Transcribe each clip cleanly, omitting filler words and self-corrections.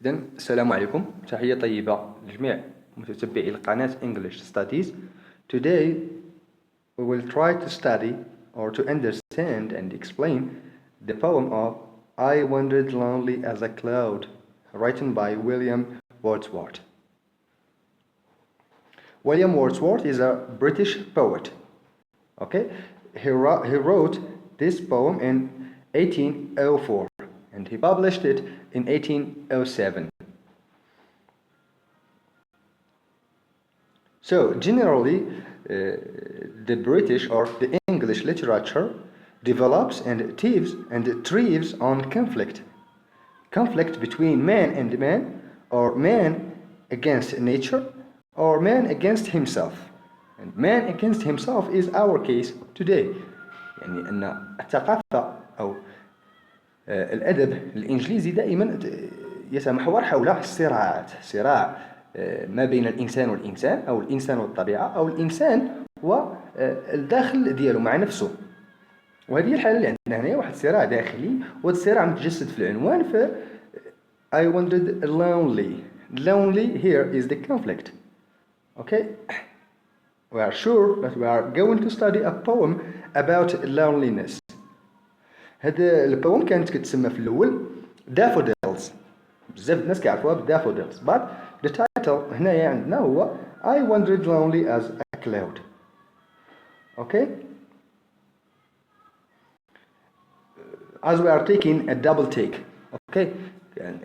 إذن السلام عليكم، تحية طيبة لجميع متتبعي القناة English Studies. Today we will try to study or to understand and explain the poem of I Wandered Lonely as a Cloud, written by William Wordsworth. William Wordsworth is a British poet. Okay, he wrote this poem in 1804 and he published it in 1807. So generally, the British or the English literature develops and thrives on conflict. Conflict between man and man, or man against nature, or man against himself. And man against himself is our case today. يعني أن الثقافة أو الأدب الإنجليزي دائما يتمحور حول الصراعات، صراع ما بين الإنسان والإنسان، أو الإنسان والطبيعة، أو الإنسان والداخل ديالو مع نفسه. وهذه الحالة اللي عندنا هنا واحد الصراع داخلي، وهذا الصراع متجسد في العنوان في I wandered lonely. Lonely here is the conflict. Okay? We are sure that we are going to study a poem about loneliness. هذا البوم كانت كتسمى في الأول daffodils. بزاف الناس كيعرفوها ب daffodils. But the title هنايا عندنا هو I wandered lonely as a cloud. Okay? As we are taking a double take. Okay?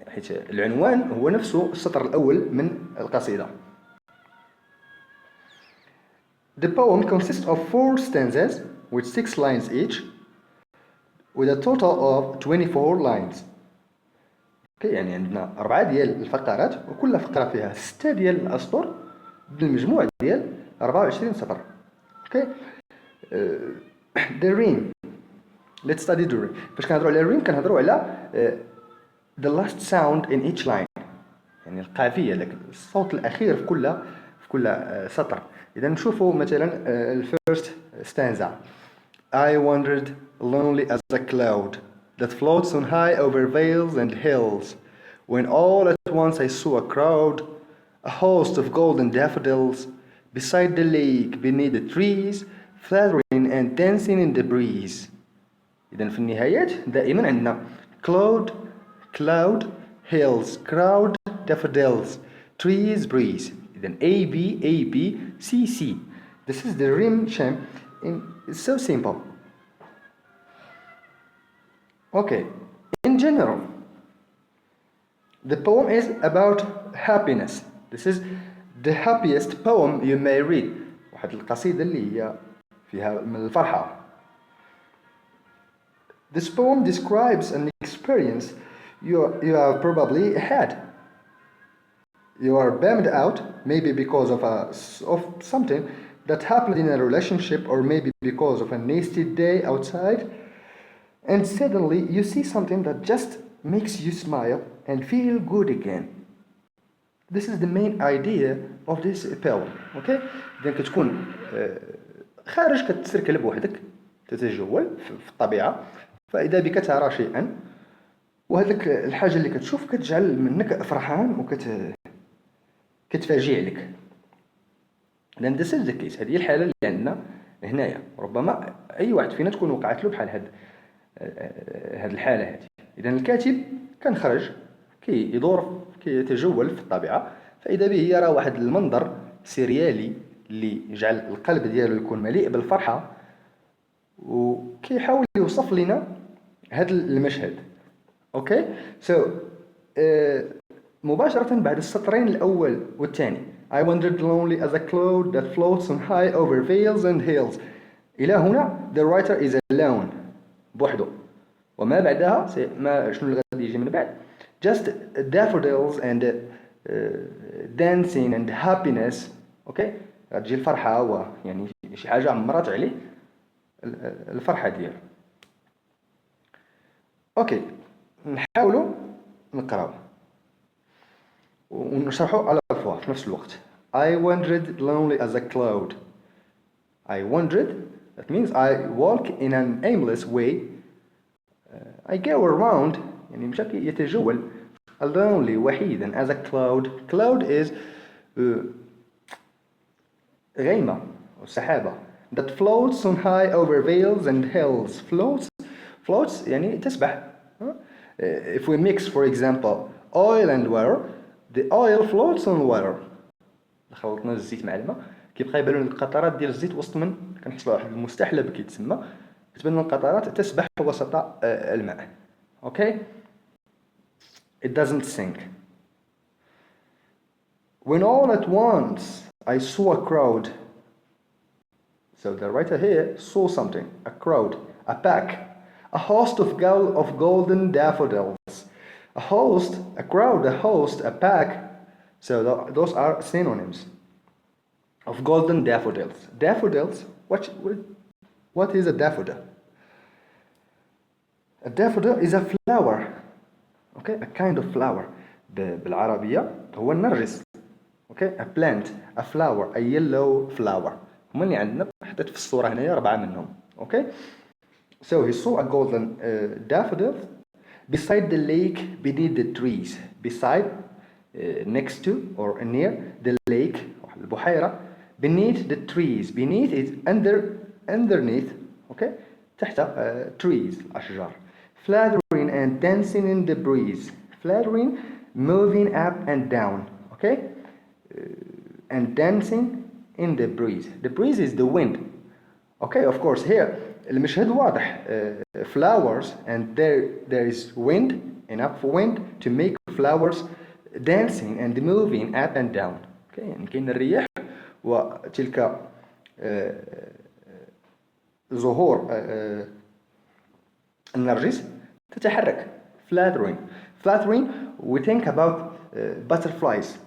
حيت العنوان هو نفسه السطر الأول من القصيدة. The poem consists of 4 stanzas with 6 lines each, with a total of 24 lines. يعني عندنا 4 ديال الفقرات، وكل فقرة فيها 6 ديال الأسطر بالمجموع ديال 24 سطر. Okay? The rhyme. Let's study the rhyme. فاش كنهضروا على الريم كنهضروا على the last sound in each line. يعني القافية، لكن الصوت الأخير في كل سطر. إذا نشوفوا مثلا first stanza. I wandered lonely as a cloud that floats on high over vales and hills, when all at once I saw a crowd, a host of golden daffodils, beside the lake, beneath the trees, fluttering and dancing in the breeze. إذن في النهايات دائما عندنا cloud, hills, crowd, daffodils, trees, breeze. إذن A, B, C, C. This is the rhyme scheme. It's so simple. Okay, in general, the poem is about happiness. This is the happiest poem you may read. واحد القصيدة اللي هي فيها من الفرحة. This poem describes an experience you have probably had. You are bummed out, maybe because of something that happened in a relationship, or maybe because of a nasty day outside. And suddenly you see something that just makes you smile and feel good again. This is the main idea of this poem. Okay? إذا كتكون خارج كتسركل بوحدك، تتجول في الطبيعة، فإذا بك ترى شيئا، وهذيك الحاجة اللي كتشوف كتجعل منك فرحان كتفاجئ لك. لأن this is the case. هذه الحالة اللي عندنا هنايا. ربما أي واحد فينا تكون وقعت له بحال هذه الحالة هذه. إذا الكاتب كان خرج كيدور كيتجول في الطبيعة، فإذا به يرى واحد المنظر سيريالي اللي يجعل القلب ديالو يكون مليء بالفرحة، وكيحاول يوصف لنا هذا المشهد. اوكي سو مباشرة بعد السطرين الأول والثاني I wandered lonely as a cloud that floats on high over vales and hills. إلى هنا the writer is alone، بوحده. وما بعدها شنو اللي غادي يجي من بعد؟ just daffodils and dancing and happiness. اوكي غتجي الفرحة، ويعني شي حاجة عمرات عليه الفرحة ديالو. اوكي نحاولوا نقراو ونشرحوا على الفوا في نفس الوقت. I wandered lonely as a cloud. I wandered, that means I walk in an aimless way. I go around، يعني مشى يتجول lonely وحيدا as a cloud. Cloud is غيمة أو سحابة that floats on high over vales and hills. Floats يعني تسبح. If we mix for example oil and water, the oil floats on water. خلطنا الزيت مع الماء كيبقى يبان لنا القطرات ديال الزيت وسط من كنحسبها واحد المستحلب كيتسمى، كتبان لنا القطرات تسبح وسط الماء. Okay, it doesn't sink. When all at once I saw a crowd. So the writer here saw something, a crowd, a pack, a host of golden daffodils. A host, a crowd, a host, a pack. So those are synonyms of golden daffodils. Daffodils, what is a daffodil? A daffodil is a flower. Okay, a kind of flower. بالعربية هو النرجس. Okay, a plant, a flower, a yellow flower. هما اللي عندنا حطيت في الصورة هنايا 4 منهم. Okay, so he saw a golden daffodil beside the lake, beneath the trees. Beside, next to or near the lake, البحيرة. Beneath the trees. Beneath is underneath. Okay, تحت trees الأشجار. Fluttering and dancing in the breeze. Fluttering, moving up and down. Okay, and dancing in the breeze. The breeze is the wind. Okay, of course here المشهد واضح. Flowers and there is wind, enough wind to make flowers dancing and moving up and down. Okay, يعني كاين الرياح وتلك زهور النرجس تتحرك. Fluttering we think about butterflies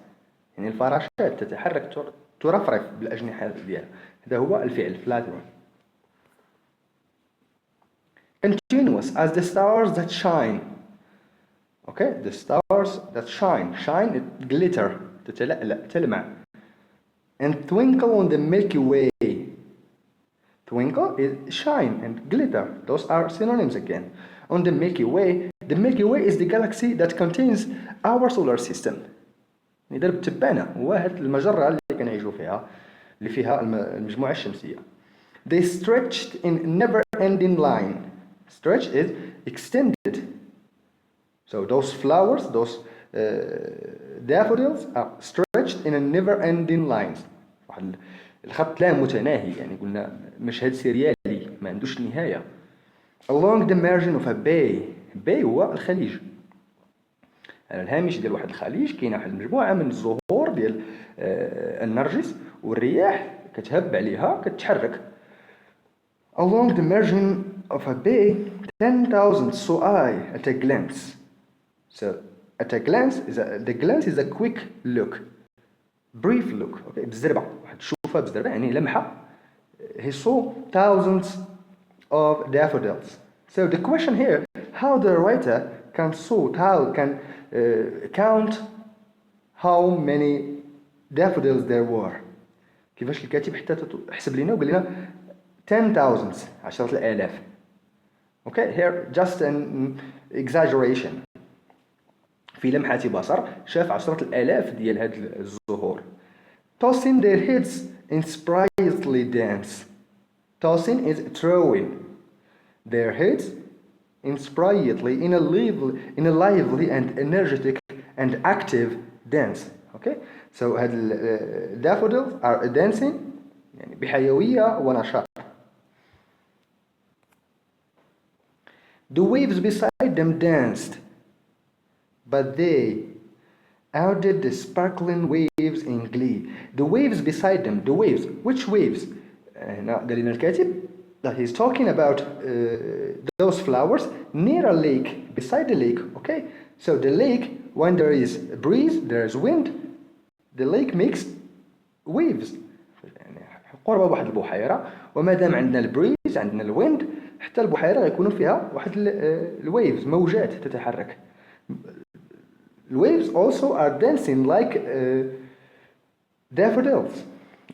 يعني الفراشات تتحرك ترفرف بالأجنحة ديالها. هذا هو الفعل fluttering. Continuous as the stars that shine. Okay, the stars that shine glitter تلمع. And twinkle on the Milky Way. Twinkle is shine and glitter. Those are synonyms again. On the Milky Way. The Milky Way is the galaxy that contains our solar system. إذا بالتبانة هو هاد المجرة اللي كنعيشوا فيها اللي فيها المجموعة الشمسية. They stretched in never-ending line. Stretch is extended. So those flowers, those daffodils are stretched in a never-ending lines. واحد الخط لا متناهي يعني قلنا مشهد سيريالي ما عندوش نهاية. Along the margin of a bay. Bay هو الخليج. على الهامش ديال واحد الخليج كاينه واحد المجموعة من الزهور ديال النرجس والرياح كتهب عليها كتحرك. Along the margin of a bay 10,000 saw I at a glance. So at a glance the glance is a quick look, brief look. Okay, بزربة واحد شوفها بزربة يعني لمحة. He saw thousands of daffodils. So the question here, how the writer can count how many daffodils there were. كيفاش الكاتب حتى حسب لنا وقال لنا 10,000 10,000. Okay, here just an exaggeration. في لمحة بصر شاف 10,000 ديال هاد الزهور. Tossing their heads in sprightly dance. Tossing is throwing their heads in sprightly, in a lively and energetic and active dance. Okay, so هاد daffodils are dancing يعني بحيوية ونشاط. The waves beside them danced, but they outdid the sparkling waves in glee. The waves beside them, the waves, which waves? قال لنا الكاتب that he's talking about those flowers near a lake, beside the lake. Okay, so the lake, when there is a breeze, there is wind, the lake makes waves. قرب واحد البحيرة وما دام عندنا البريز عندنا الويند حتى البحيرة غيكونوا فيها واحد الويفز موجات تتحرك. Waves also are dancing like daffodils,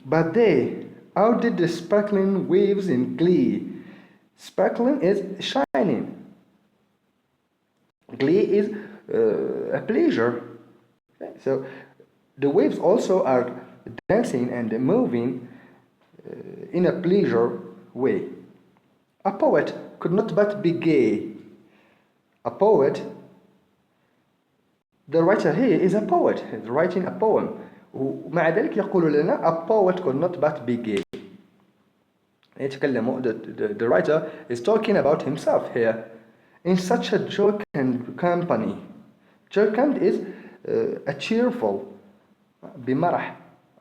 but they outdid the sparkling waves in glee. Sparkling is shining. Glee is a pleasure. Okay? So the waves also are dancing and moving in a pleasure way. A poet could not but be gay. A poet, the writer here is a poet, he's writing a poem. ومع ذلك يقول لنا a poet could not but be gay. The writer is talking about himself here. In such a jocund company. Jocund is a cheerful, بمرح,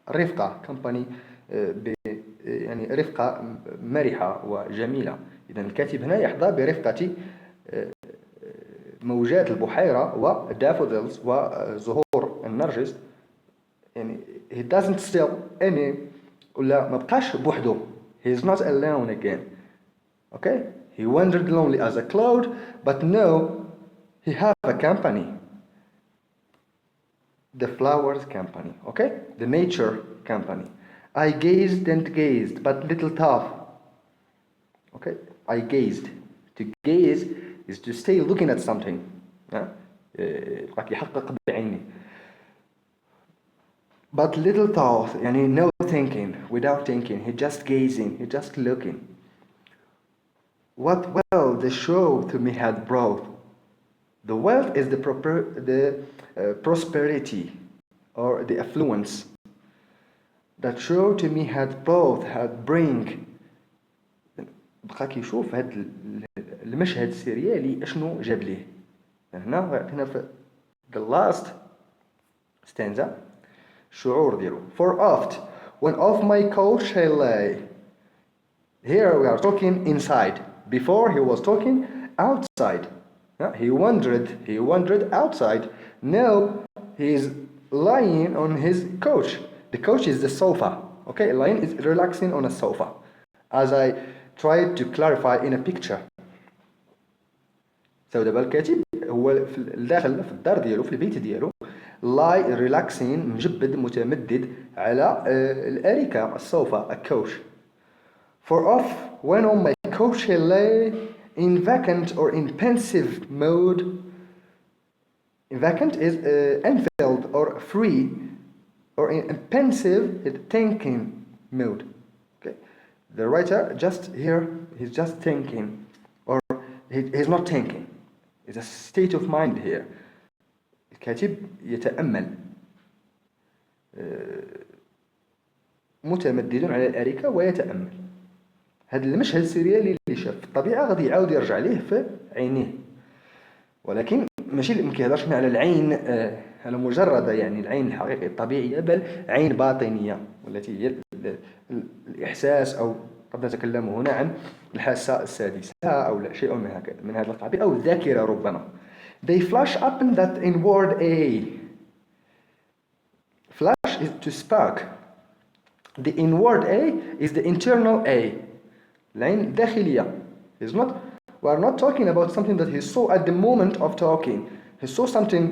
رفقة, company, يعني رفقة مرحة وجميلة. إذا الكاتب هنا يحظى برفقة موجات البحيرة و daffodils وزهور النرجس. يعني he doesn't still any ولا ما بقاش بوحده. He is not alone again. Okay? He wandered lonely as a cloud, but now he have a company. The flowers company, okay? The nature company. I gazed and gazed, but little thought. Okay? I gazed. To gaze is to stay looking at something. يحقق بعيني. But little thought, يعني no thinking, without thinking. He just gazing, he just looking. What wealth the show to me had brought. The wealth is the prosperity or the affluence that show to me had brought, had bring. بقى كيشوف هذا المشهد السريالي اشنو جاب ليه. هنا في the last stanza الشعور ديالو. For oft when off my couch I lay. Here we are talking inside. Before he was talking outside. He wandered outside. Now he is lying on his couch. The couch is the sofa. Okay, lying is relaxing on a sofa. As I tried to clarify in a picture. So دابا الكاتب هو في الداخل في الدار ديالو في البيت ديالو lie relaxing مجبد متمدد على الأريكة السوفا a couch. For off when on my couch I lay in vacant or in pensive mode. Vacant is unfilled or free, or in pensive is thinking mode. Okay, the writer just here he's just thinking, or he's not thinking. It's a state of mind here. الكاتب يتأمل متمدد على الأريكة ويتأمل. هذا المشهد السريالي اللي شاف في الطبيعة غادي يعاود يرجع ليه في عينيه. ولكن ماشي ما كيهضرش على العين على مجرد يعني العين الحقيقية الطبيعية، بل عين باطنية والتي هي الإحساس، أو قد نتكلم هنا عن الحاسة السادسة أو شيء من هذا القبيل، أو الذاكرة ربما. They flash up in that inward A. Flash is to spark. The inward A is the internal A. العين الداخلية. We are not talking about something that he saw at the moment of talking. He saw something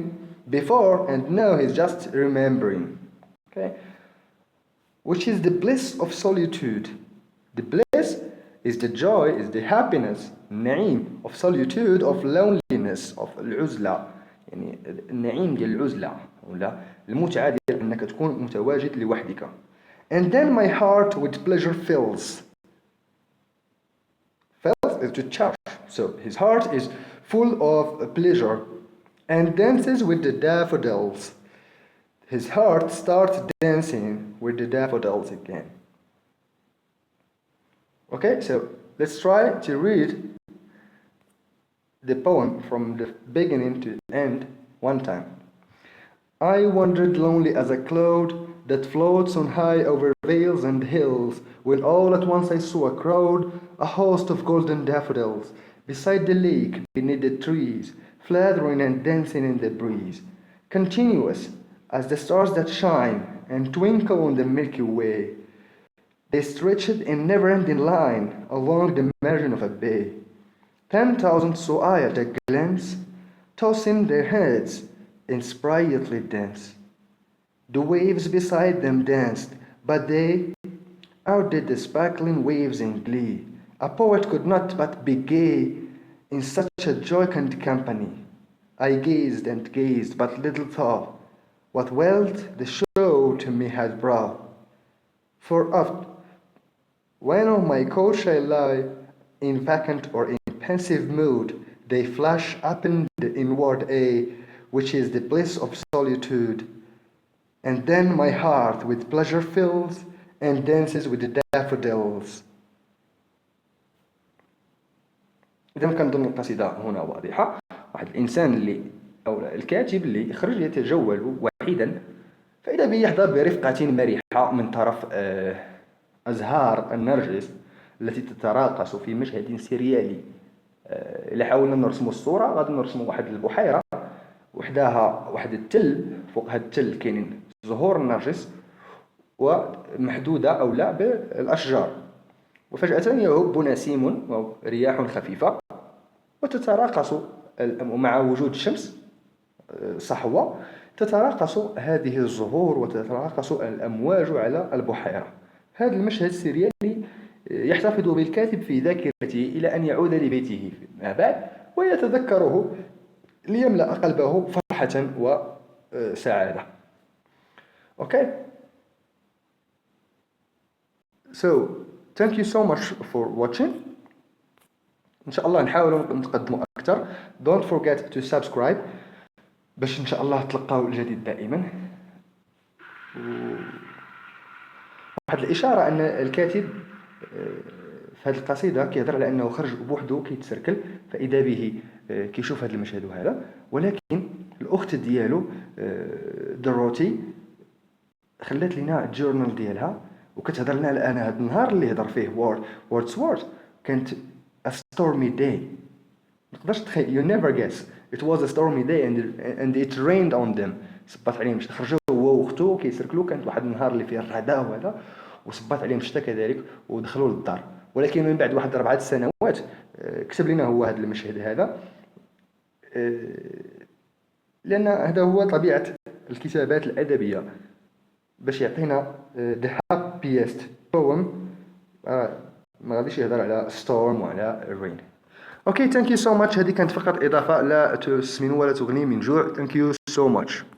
before and now he's just remembering. Okay? Which is the bliss of solitude. The bliss is the joy, is the happiness, النعيم of solitude, of loneliness, of العزلة. يعني النعيم ديال العزلة ولا المتعة ديال أنك تكون متواجد لوحدك. And then my heart with pleasure fills. Fills is to charge. So his heart is full of pleasure and dances with the daffodils. His heart starts dancing with the daffodils again. Okay, so let's try to read the poem from the beginning to the end one time. I wandered lonely as a cloud that floats on high over vales and hills, when all at once I saw a crowd, a host of golden daffodils, beside the lake, beneath the trees, fluttering and dancing in the breeze, continuous as the stars that shine and twinkle on the Milky Way. They stretched in never-ending line along the margin of a bay. 10,000 saw I at a glance, tossing their heads in sprightly dance. The waves beside them danced, but they outdid the sparkling waves in glee. A poet could not but be gay in such a jocund company. I gazed and gazed, but little thought what wealth the show to me had brought. For oft, when on my couch I lie, in vacant or in pensive mood, they flash upon the inward eye, which is the bliss of solitude. And then my heart with pleasure fills and dances with the daffodils. إذا كنظن القصيدة هنا واضحة. واحد الإنسان اللي أو الكاتب اللي يخرج يتجول وحيدا، فإذا به يحظى برفقة مرحة من طرف أزهار النرجس التي تتراقص في مشهد سريالي. إلا حاولنا نرسموا الصورة غادي نرسموا واحد البحيرة وحداها واحد التل، فوق هاد التل كاينين زهور النرجس ومحدودة أو لا بالأشجار، وفجأة يهب نسيم ورياح خفيفة وتتراقص مع وجود الشمس صحوة، تتراقص هذه الزهور وتتراقص الأمواج على البحيرة. هذا المشهد السريالي يحتفظ بالكاتب في ذاكرته إلى أن يعود لبيته ما بعد ويتذكره ليملأ قلبه فرحة وسعادة. Okay? So, thank you so much for watching. إن شاء الله نحاول نتقدموا أكثر. Don't forget to subscribe باش إن شاء الله تلقاو الجديد دائما. واحد الإشارة أن الكاتب في هذه القصيدة كيهضر على أنه خرج بوحده كيتسركل، فإذا به كيشوف هذا المشهد هذا، ولكن الأخت ديالو دروتي خلات لنا الجورنال ديالها وكتهضر لنا على أن هذا النهار اللي هضر فيه WORDSWORTH كانت a stormy day. متقدرش تخيل. You never guess. It was a stormy day and it rained on them. صبات عليهم الشتا. خرجوا هو واختو كيسركلوا، كانت واحد النهار اللي فيه الرعدة وهذا، وصبات عليهم الشتا كذلك ودخلوا للدار. ولكن من بعد واحد 4 سنوات كتب لنا هو هذا المشهد هذا، لأن هذا هو طبيعة الكتابات الأدبية، باش يعطينا the happiest poem. ما غاديش يهضر على storm وعلى rain. Okay, thank you so much. هذه كانت فقط إضافة لا تسمن ولا تغني من جوع. Thank you so much.